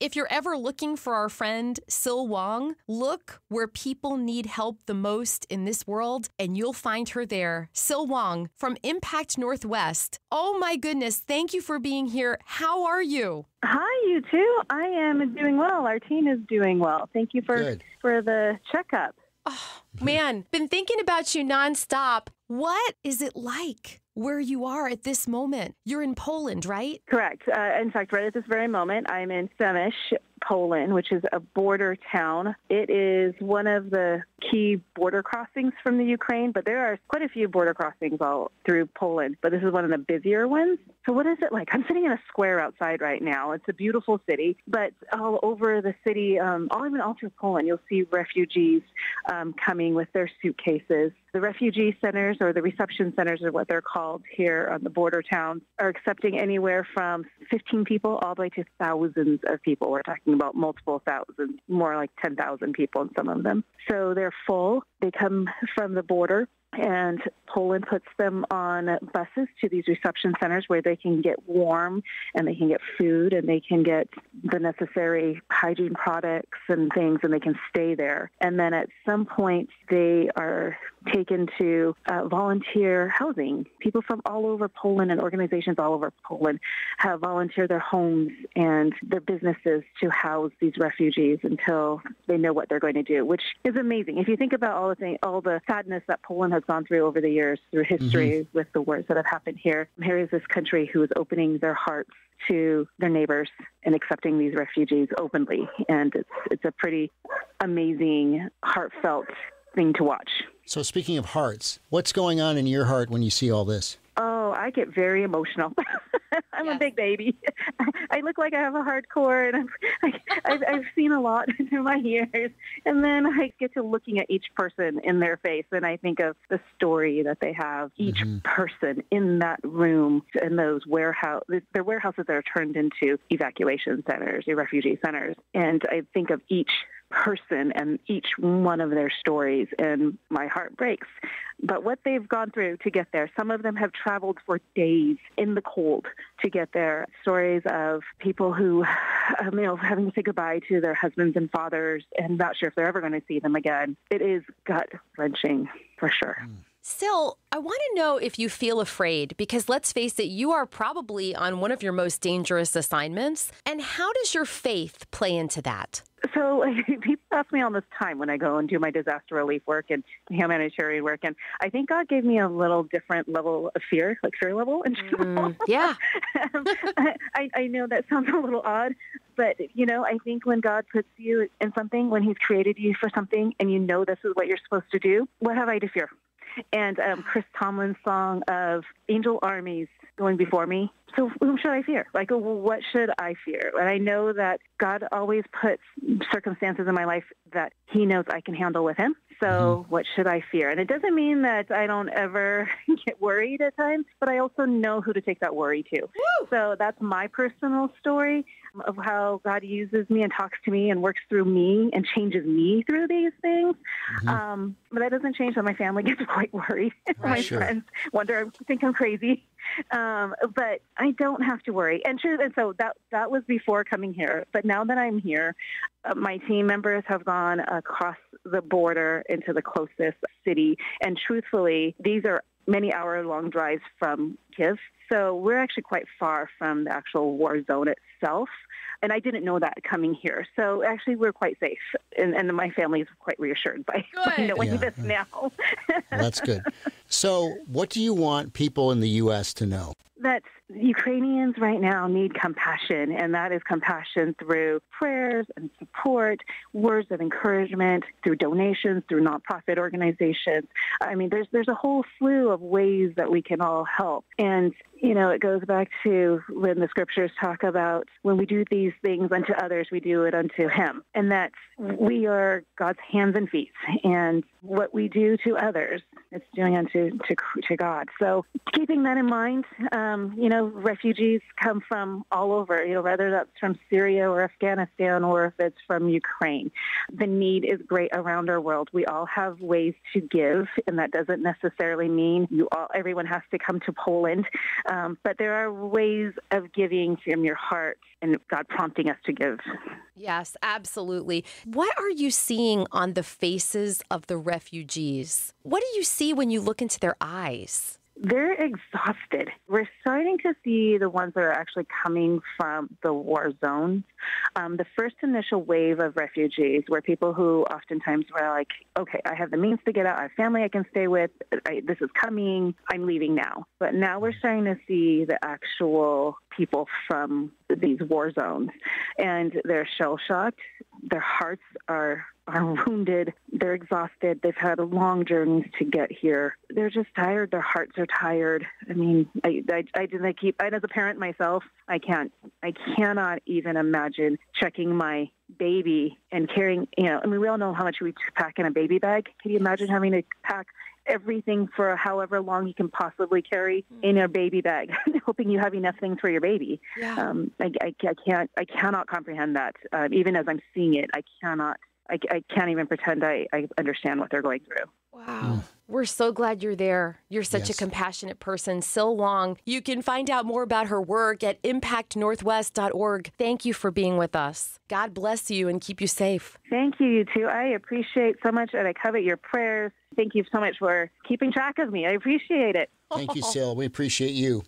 If you're ever looking for our friend Sil Wong, look where people need help the most in this world, and you'll find her there. Sil Wong from Impact Northwest. Oh my goodness, thank you for being here. How are you? Hi, you too. I am doing well. Our team is doing well. Thank you for the checkup. Oh, man, been thinking about you nonstop. What is it like where you are at this moment? You're in Poland, right? Correct. In fact, right at this very moment, I'm in Semish, Poland, which is a border town. It is one of the key border crossings from the Ukraine, but there are quite a few border crossings all through Poland, but this is one of the busier ones. So what is it like? I'm sitting in a square outside right now. It's a beautiful city, but all over the city, all through Poland, you'll see refugees coming with their suitcases. The refugee centers, or the reception centers are what they're called here on the border towns, are accepting anywhere from 15 people all the way to thousands of people. We're talking about multiple thousands, more like 10,000 people in some of them. So they're full. They come from the border, and Poland puts them on buses to these reception centers where they can get warm and they can get food and they can get the necessary hygiene products and things, and they can stay there. And then at some point, they are taken to volunteer housing. People from all over Poland and organizations all over Poland have volunteered their homes and their businesses to house these refugees until they know what they're going to do, which is amazing. If you think about all the sadness that Poland has gone through over the years, through history, with the wars that have happened here, here is this country who is opening their hearts to their neighbors and accepting these refugees openly. And it's a pretty amazing, heartfelt thing to watch. So speaking of hearts, what's going on in your heart when you see all this? Oh, I get very emotional. I'm a big baby. I look like I have a hardcore, and I've seen a lot through my years. And then I get to looking at each person in their face, and I think of the story that they have, each person in that room, in those warehouses. They're warehouses that are turned into evacuation centers, refugee centers. And I think of each person and each one of their stories, and my heart breaks. But what they've gone through to get there, some of them have traveled for days in the cold to get there. Stories of people who, having to say goodbye to their husbands and fathers and not sure if they're ever going to see them again. It is gut-wrenching for sure. Sil, I want to know if you feel afraid, because let's face it, you are probably on one of your most dangerous assignments. And how does your faith play into that? So people ask me all this time when I go and do my disaster relief work and humanitarian work, and I think God gave me a little different level of fear, like fear level in general. Yeah. I know that sounds a little odd, but, I think when God puts you in something, when he's created you for something, and you know this is what you're supposed to do, what have I to fear? And Chris Tomlin's song of angel armies going before me. So whom should I fear? Like, what should I fear? And I know that God always puts circumstances in my life that he knows I can handle with him. So what should I fear? And it doesn't mean that I don't ever get worried at times, but I also know who to take that worry to. Woo! So that's my personal story of how God uses me and talks to me and works through me and changes me through these things. But that doesn't change that my family gets quite worried. My friends think I'm crazy. But I don't have to worry. And so that was before coming here. But now that I'm here, my team members have gone across the border into the closest city. And truthfully, these are many hour-long drives from Kyiv. So we're actually quite far from the actual war zone itself. And I didn't know that coming here. So actually we're quite safe. And my family is quite reassured by knowing this now. Well, that's good. So what do you want people in the U.S. to know? That Ukrainians right now need compassion, and that is compassion through prayers and support, words of encouragement, through donations, through nonprofit organizations. I mean, there's a whole slew of ways that we can all help. And, it goes back to when the scriptures talk about when we do these things unto others, we do it unto him. And that we are God's hands and feet. And what we do to others, it's doing unto God. So keeping that in mind, refugees come from all over, whether that's from Syria or Afghanistan or if it's from Ukraine. The need is great around our world. We all have ways to give, and that doesn't necessarily mean everyone has to come to Poland. But there are ways of giving from your heart and God prompting us to give. Yes, absolutely. What are you seeing on the faces of the refugees? What do you see when you look into their eyes? They're exhausted. We're starting to see the ones that are actually coming from the war zones. The first initial wave of refugees were people who oftentimes were like, okay, I have the means to get out. I have family I can stay with. This is coming. I'm leaving now. But now we're starting to see the actual people from these war zones. And they're shell-shocked. Their hearts are wounded. They're exhausted. They've had long journeys to get here. They're just tired. Their hearts are tired. I mean, as a parent myself, I cannot even imagine checking my baby and carrying, I mean, we all know how much we pack in a baby bag. Can you imagine having to pack everything for however long you can possibly carry in a baby bag, hoping you have enough things for your baby? Yeah. I cannot comprehend that. Even as I'm seeing it, I can't even pretend I understand what they're going through. Wow. We're so glad you're there. You're such a compassionate person. Sil Wong. You can find out more about her work at impactnorthwest.org. Thank you for being with us. God bless you and keep you safe. Thank you, you too. I appreciate so much, and I covet your prayers. Thank you so much for keeping track of me. I appreciate it. Thank you, Sil. We appreciate you.